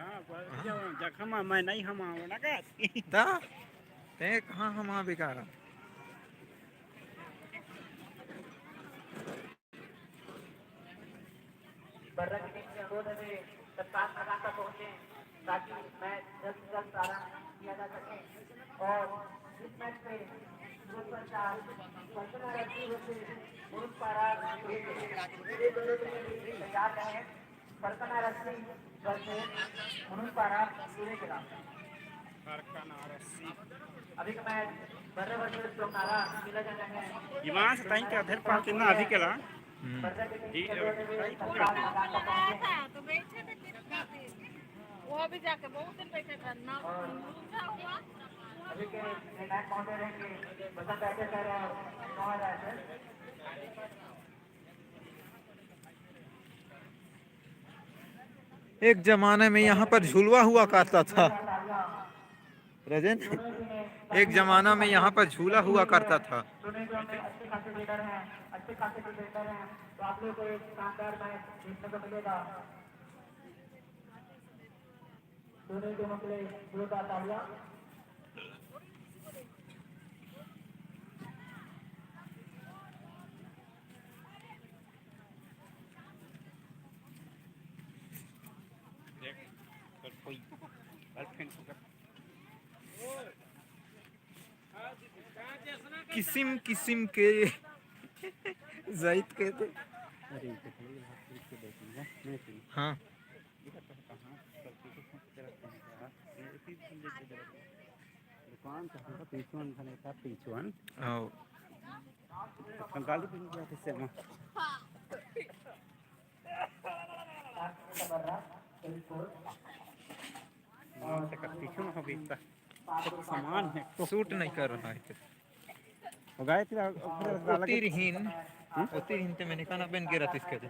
जखम मैं नहीं हम ना ता ते कहाँ हम बेकार बर्रा की टीम से अनुरोध है तत्काल मैदान तक पहुंचे ताकि मैच जल्द से जल्द प्रारंभ किया जा सके और इस मैच में ग्रुप संचार कल्पना रखी होते पुरुष पारा ये दोनों टीमें तैयार रहे कल्पना रखी वर्सेस पुरुष पारा सूर्य के नाम अभी का मैच बर्रा वर्सेस टोकारा मिला जाना है इमास ताई के अधर पाल कितना अधिक केला बर्रा की टीम जी से अनुरोध है ताई तत्काल मैदान तक पहुंचे तो बैठे थे किस खातिर वो भी जाके बहुत दिन बैठे थे ना ऊंचा हुआ अभी के निर्णायक महोदय रहेंगे बसंत ऐसे सर और नौहर ऐसे एक जमाने में यहाँ पर झूलवा हुआ करता था रजन एक जमाना में यहाँ पर झूला हुआ करता था सुने जो में अच्छे खासे लीडर हैं अच्छे खासे डिफेंडर हैं तो आप लोग को एक शानदार मैच देखने को मिलेगा सुने जो मतलब जोरदार तालियां किस्म किस्म के जायद कहते हाँ दुकान का पीछुआन खाने का पीछुआन आओ कंगाली पिन के हिस्से में से का पीछू में बीतता सामान है तो सूट नहीं कर रहा है हो गए थे उतीरहीन ते मैंने कहा बन गिरा इसके तो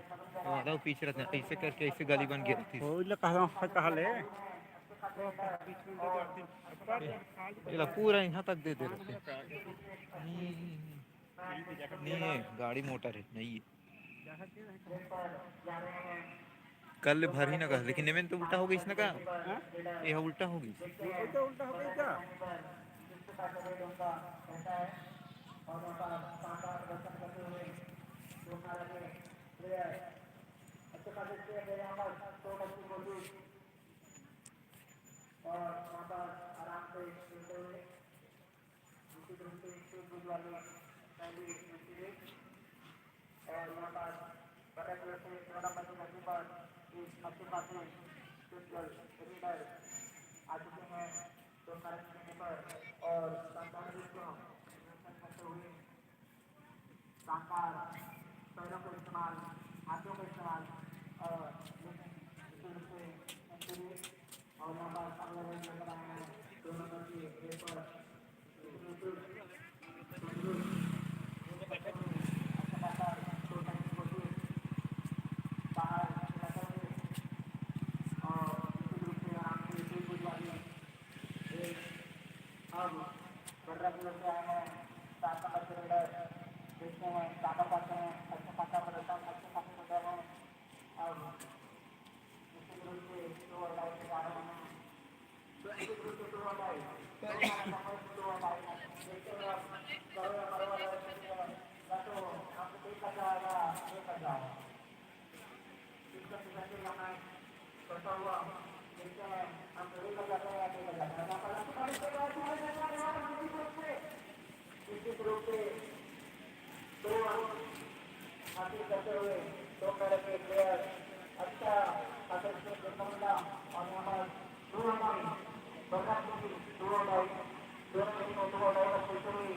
दाव पीछे रहते ऐसे करके ऐसे गली बन गिरा थी हो ले कहा ले ये पूरा यहाँ तक दे रहे नहीं गाड़ी मोटर है नहीं कल भर ही ना कहा लेकिन नेमें तो उल्टा हो गई इसने कहा ये उल्टा हो गई उल्टा हो गई क्या और वहाँ पर आराम से खेलते हुए निश्चित रूप से शूट वाली पहली और वहाँ पर बड़े कलर से 14 नंबर की पर एक अच्छे खासे रीडर आ चुके हैं तो कार्यक्रम पर और शानदार रूप से करते हुए शानदार पैरों का इस्तेमाल हाथों का इस्तेमाल और निश्चित रूप से और यहाँ पर सामने नजर आए हैं दोनों की एक पर अब बर्रा कलर से आए हैं 7 नंबर के लीडर देखते हैं काका पाते हैं अच्छा खासा प्रदर्शन अच्छे खासे लीडर हैं अब निश्चित रूप से 2 अटाई से आ रहे हैं निश्चित रूप से 2 अटाई देखते हैं अब करोड़ करोड़ या तो आपको देखा जाएगा देखा जाएगा इसका पिछले का मैच करता हुआ देखते हैं हम देखा जाता है देखा जाता है निश्चित रूप से 2 अंक हासिल करते हुए 2 तरह के प्लेयर अच्छा खासा देखने मिला और यहाँ पर 2 अंक बर्रा की 2 अंक दोनों टीमों 2 अंक का सेंचुरी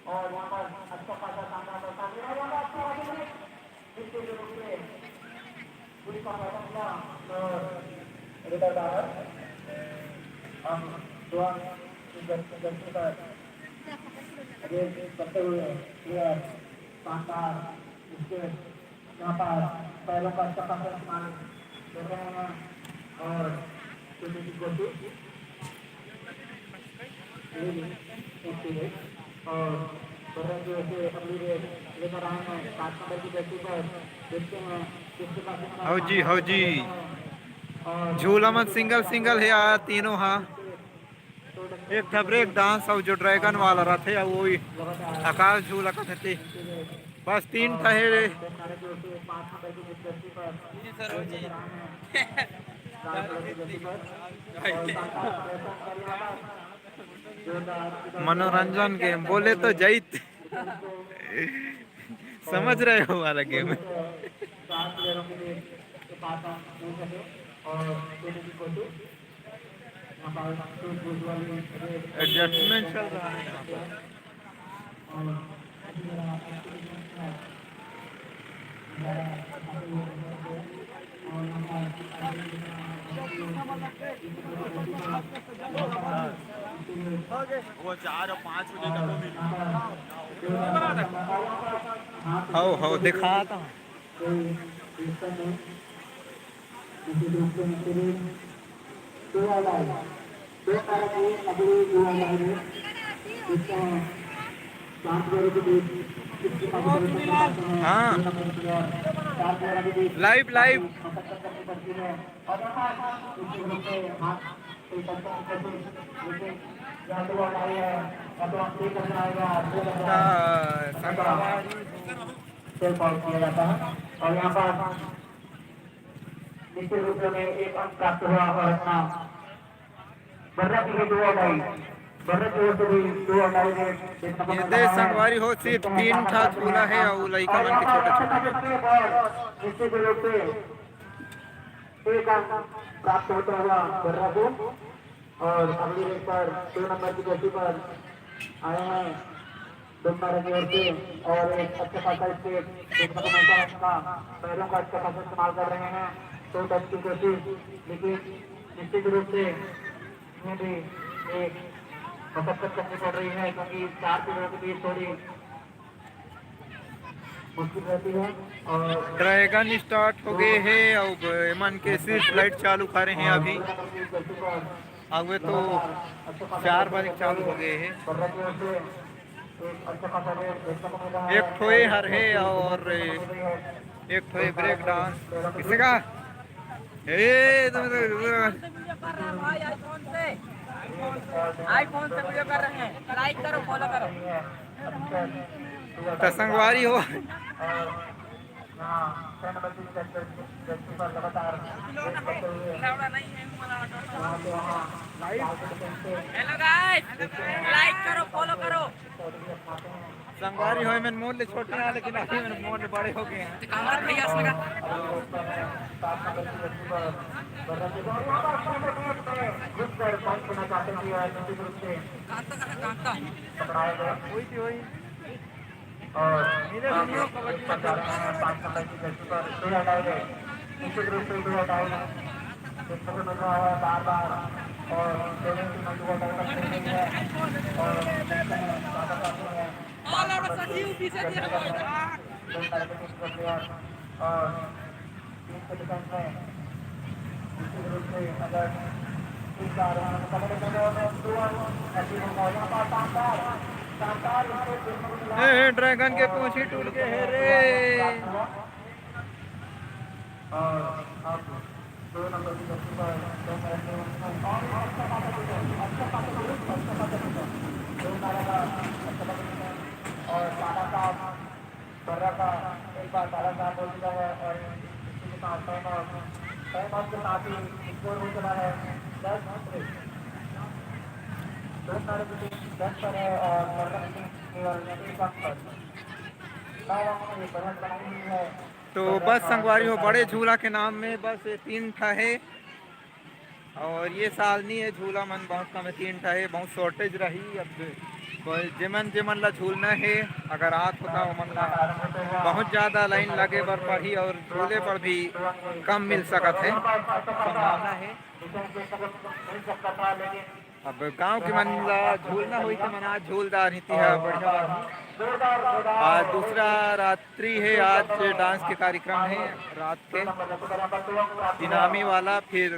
और यहाँ पर अच्छा खासा शानदार प्रदर्शन मिला यहाँ पर अच्छा आगे में निश्चित रूप से पूरी का फायदा मिला और रिदर बाहर हम 2 अंक जर्सी पर करते हुए प्लेयर शानदार इसके यहाँ पर पैरों का अच्छा खासा इस्तेमाल कर रहे हैं और चुनने की कोशिश और बर्रा जो ऐसे अगली रेस लेकर आए हैं 7 नंबर की जर्सी पर देखते हैं किसके पास हाउ जी झूला में सिंगल सिंगल है आया तीनों हाँ। एक था ब्रेक डांस और जो ड्रैगन वाला रहा थे वो ही आकाश झूला का थे। बस तीन था है। मनोरंजन गेम बोले तो जैत समझ रहे हो वाला गेम। एडजस्टमेंट चल रहा है यहाँ पर। वो 4 और 5 बजे तक वो मिली। हो दिखाता हूँ। हाँ लाइव लाइव किया जाता है और यहाँ पर निश्चित रूप में एक अंक प्राप्त हुआ और अपना बर्रा की 2 अटाई बर्रा की ओर से भी 2 अटाई ये देश संगवारी हो सिर्फ 3 था झूला है और लड़का बन के छोटे छोटे। निश्चित रूप से एक अंक प्राप्त होता हुआ बर्रा को और अगली रेस पर 2 नंबर की गति पर आए हैं दोनों की ओर से और एक अच्छा खासा स्टेप देखने को मिलता है। उनका पैरों का अच्छा खासा इस्तेमाल कर रहे हैं तो टच की कोशिश, लेकिन निश्चित रूप से इसमें भी एक मशक्कत करनी पड़ रही है क्योंकि 4 पैरों के बीच थोड़ी मुश्किल रहती है। और ड्रैगन स्टार्ट हो गए हैं और मन के सिर्फ लाइट चालू कर रहे हैं अभी। आगे तो 4 बजे चालू हो गए हैं। एक ठोए हर है और एक ठोए ब्रेक डांस किसे का आईफोन से वीडियो कर रहे हैं, लाइक करो फॉलो करो। तो संगवारी हो हेलो गाइस, लाइक करो फॉलो करो। संगवारी हो मैंने मोड़ ले छोटे हैं लेकिन अभी मैंने मोड़ ले बड़े हो गए हैं। कांगड़ा भैया से लगा कांता वही थी वही और मेरे वीडियो कबड्डी में चल रहा है। 5 नंबर की गति पर 2 हटाए गए निश्चित रूप से 2 हटाए देखने को मिल रहा है बार बार और दोनों की मंजूर तक नहीं है और ऑल आवर सचिव पीछे दिया और 3 के डिफेंस में निश्चित रूप से अगर इस बार पकड़े ए ड्रैगन के पूंछी टूट गए है रे। और अब 2 नंबर की गति पर और सादा साहब बर्रा का एक बार सादा साहब हो चुका है और इसी के साथ टाइम आउट के साथ ही स्कोर हो चला है 10 10 पर है और बर्रा केवल 1 पर बनाई है। तो बस संगवारी हो बड़े झूला के नाम में बस 3 ठा है और ये साल नहीं है झूला मन बहुत कम है 3 ठा है बहुत शॉर्टेज रही। अब जिमन जिमन ला झूलना है अगर रात होता मन ला बहुत ज़्यादा लाइन लगे बर पड़ी और झूले पर भी कम मिल सकत है संभावना है। अब गांव के मन ला झूलना हुई तो मन आज झूलदार रीति है बढ़िया। आज दूसरा रात्रि है, आज डांस के कार्यक्रम है रात के इनामी वाला, फिर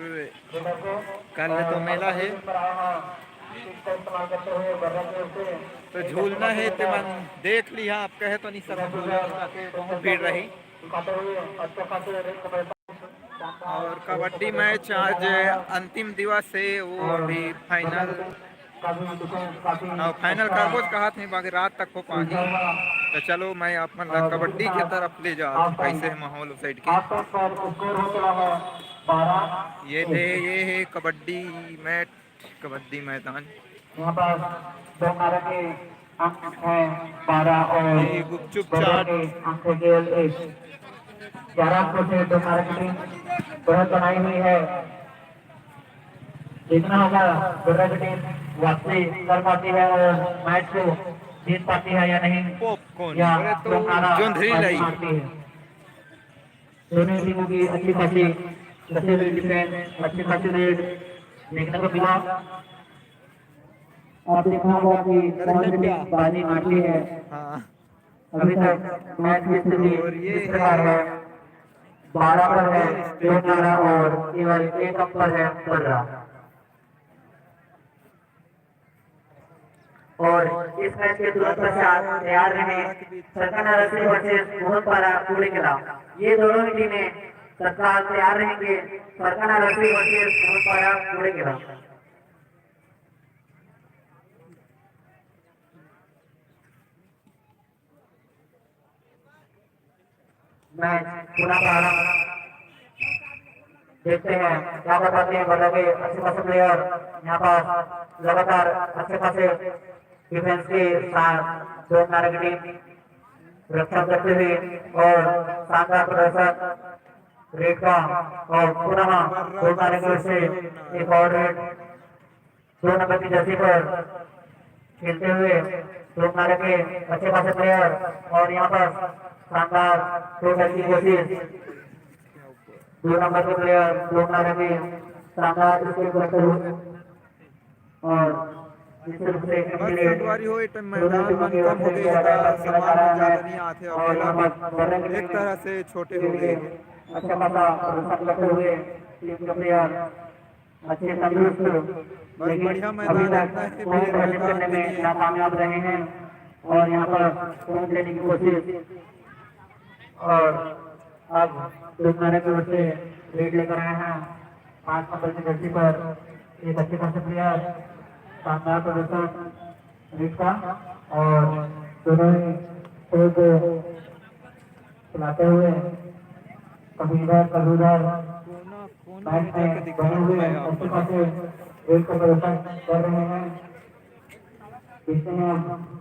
कल तो मेला है तो झूलना है तो मन देख लिया आप कहे तो नहीं सब झूलना बहुत भीड़ रही। और कबड्डी मैच आज अंतिम दिवस है, वो अभी फाइनल फाइनल करबोज कहा थे बाकी रात तक हो पाही। तो चलो मैं अपन कबड्डी के तरफ ले जा कैसे है माहौल उस साइड के। स्कोर हो चला है 12। ये है कबड्डी मैच, कबड्डी मैदान। यहाँ पर दोनों के अंक हैं 12 और ये गुपचुप दोनों चाट के अंक है केवल 1। 11 अंकों से दोनों की टीम बढ़त बनाई हुई है। देखना होगा दोनों की टीम वापसी कर पाती है और मैच को जीत पाती है या नहीं, पॉपकॉर्न या अरे तो दोनों जोंधरी लाई मारती है। दोनों टीमों की अच्छी खासी कसी हुई डिफेंस, अच्छी खासी रेड देखने को मिला। और देखना होगा कि कौन सी टीम बाजी मारती है। हाँ। अभी तक मैच की स्थिति और ये इस प्रकार है 12 पर है दोनों और केवल 1 अंक पर है बर्रा। और इस मैच के तुरंत पश्चात तैयार रहे सरकार नरसिंह वर्सेस मोहनपारा कूड़े किला। ये दोनों ही टीमें तत्काल तैयार रहेंगे सरकार नरसिंह वर्सेस मोहनपारा कूड़े किला। मैच पुनः प्रारंभ देखते हैं क्या कर पाते हैं बल्ले के अच्छे खासे प्लेयर। यहाँ पर लगातार अच्छे खासे डिफेंस के साथ दो नारे की टीम रक्षा करते हुए और शानदार प्रदर्शन रेड का और पुनः दो नारे की ओर से एक और रेड 2 नंबर की जर्सी पर खेलते हुए दो नारे के अच्छे खासे प्लेयर। और यहाँ पर शानदार दो की कोशिश 2 नंबर के प्लेयर 2 नारे में शानदार स्कोर करते हुए और संगवारी हो मैदान मन कम हो गए सामान ज्यादा नहीं आते और एक तरह से छोटे हो गए। अच्छा खासा प्रदर्शन करते हुए टीम के प्लेयर अच्छे तंदुरुस्त, लेकिन अभी तक पॉइंट हासिल करने में नाकामयाब रहे हैं। और यहाँ पर पॉइंट लेने की कोशिश और अब लुधियाना की ओर से लीड लेकर आए हैं 5 नंबर की जर्सी पर एक अच्छे खासे प्लेयर। शानदार प्रदर्शन लीड का और दोनों ही खेल को चलाते हुए कभी इधर कभी उधर मैच में बने हुए अच्छे खासे लीड का प्रदर्शन कर रहे हैं। देखते हैं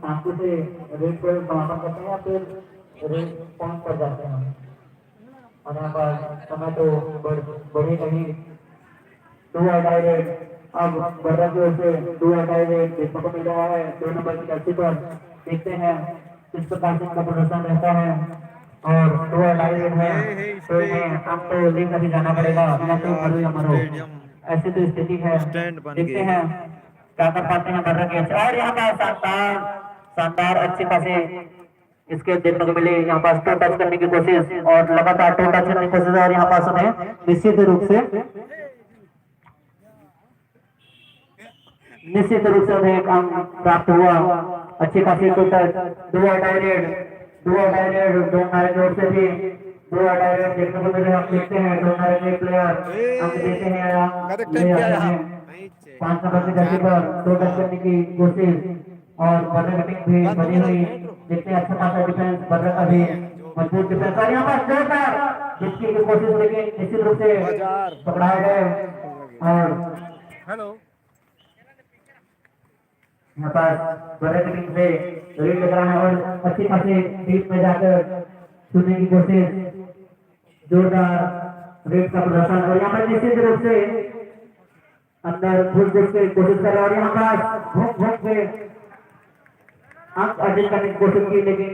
शांति से रेड को समापन करते हैं या फिर रेड पॉइंट पर जाते हैं। और यहाँ पर समय तो बढ़ी नहीं 2 हटाई रेड। अब बर्रा की ओर से 2 हटाई रेड देखने को मिल रहा है 2 नंबर की गलती पर। देखते हैं किस प्रकार से इनका प्रदर्शन रहता है और 2 हटाई रेड है तो इन्हें हम तो लेकर ही जाना पड़ेगा या तो मरो या मरो, ऐसी तो स्थिति है। देखते हैं क्या कर पाते हैं बर्रा के। और यहाँ पर शानदार अच्छे खासे इसके देखने को मिले यहाँ पास टू टच करने की कोशिश और लगातार टू टच करने की कोशिश। और यहाँ पास उन्हें निश्चित रूप से उन्हें एक अंक प्राप्त हुआ। अच्छी खासी टू टच 2 हटाई रेड 2 नारे जोर से भी 2 हटाई रेड देखने को मिले। हम देखते हैं 2 नारे के प्लेयर हम देते हैं 5 नंबर की जगह पर टू टच करने की कोशिश और बर्रा की टीम भी बनी हुई। देखते हैं अच्छा खासा डिफेंस बर्रा का भी मजबूत डिफेंस। और यहाँ पर जोरदार जिसकी की कोशिश लेकिन निश्चित रूप से पकड़ाए गए। और हेलो यहाँ पर बर्रा की टीम से लीड लग रहा है और अच्छी खासी डीप में जाकर छूने की कोशिश जोरदार रेड का प्रदर्शन। और यहाँ पर निश्चित रूप से अंदर घुस के कोशिश कर रहे हैं और यहाँ पर घूम के अंक अर्जित करने की कोशिश की लेकिन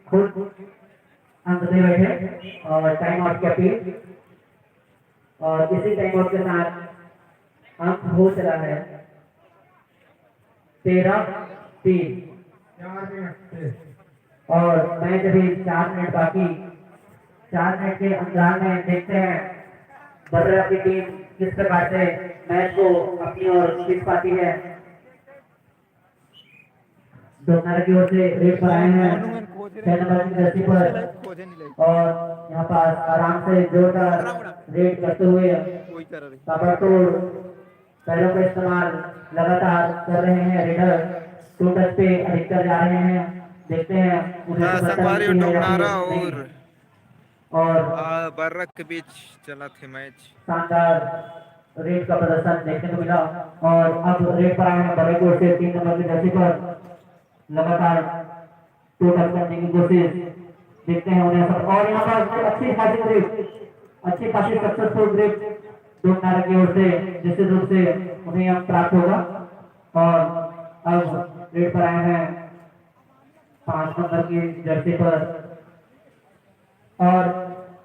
खुद अंक दे बैठे और टाइम आउट की अपील। और इसी टाइम आउट के साथ अंक हो चला है 13-3 और मैच अभी 4 मिनट बाकी। 4 मिनट के अंतराल में देखते हैं बर्रा की टीम किस प्रकार से मैच को अपनी ओर खींच पाती है। दोनों की ओर से रेड पर आए हैं 6 नंबर की जर्सी पर खोजे नहीं लगे और यहाँ पास आराम से जोरदार रेड करते हुए कोई कर रही ताबड़तोड़ पैरों का इस्तेमाल लगातार कर रहे हैं रेडर। टू टच पे अधिकतर जा रहे हैं। देखते हैं उन्हें तो संगवारी नहीं डोमनारा नहीं। और बर्रक के बीच चला थे मैच। शानदार रेड का प्रदर्शन देखने को मिला और अब रेड पर आए हैं बड़ेकोट से 3 नंबर की जर्सी पर लगातार टू टच करने की कोशिश। देखते हैं उन्हें सब और यहाँ पर अच्छी खासी सक्सेसफुल ग्रिप डोमनारा की ओर से निश्चित रूप से उन्हें अब प्राप्त होगा। और अब रेड पर आए हैं 5 नंबर की जर्सी पर और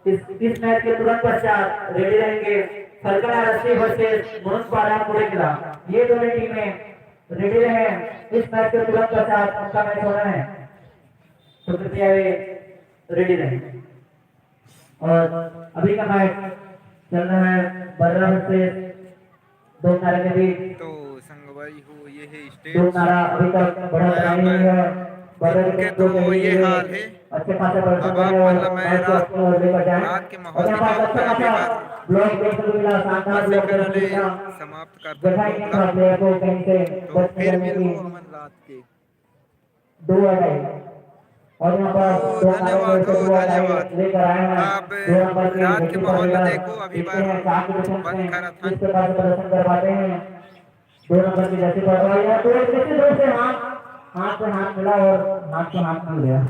इस मैच के तुरंत पश्चात रेडी रहेंगे फलकना रस्सी वर्सेस मुनस्पारा कुड़ेकिला। ये दोनों टीमें रेडी रहे। इस मैच के तुरंत पश्चात उनका मैच होना है, तो कृपया वे रेडी रहें। और अभी का मैच चल रहा है बर्रा वर्सेस डोमनारा के बीच। तो संगवारी हो ये है स्टेज। डोमनारा अभी तक बढ़ा नहीं है। के तो ये हाल है। अच्छे खासे प्रदर्शन अब कर रहे हैं मतलब मैं रात के माहौल और यहाँ पर अच्छा खासा ब्लॉक देखने को मिला। शानदार ब्लॉक देखने को मिला। समाप्त करता जगह ही नहीं था प्लेयर को कहीं से तो बच फिर निकलने मिलूँ की। अमन रात के। 2 अटाई और यहाँ पर धन्यवाद। लेकर आए हैं अब 2 नंबर के रात के विकेट माहौल में पर देखो अभी देखते हैं चार के डिफेंस बंद में करा था। किस प्रकार से प्रदर्शन कर पाते हैं। 2 नंबर की जर्सी पर और यहाँ तो निश्चित रूप से हाथ से हाथ मिला और हाथ से हाथ मिल गया।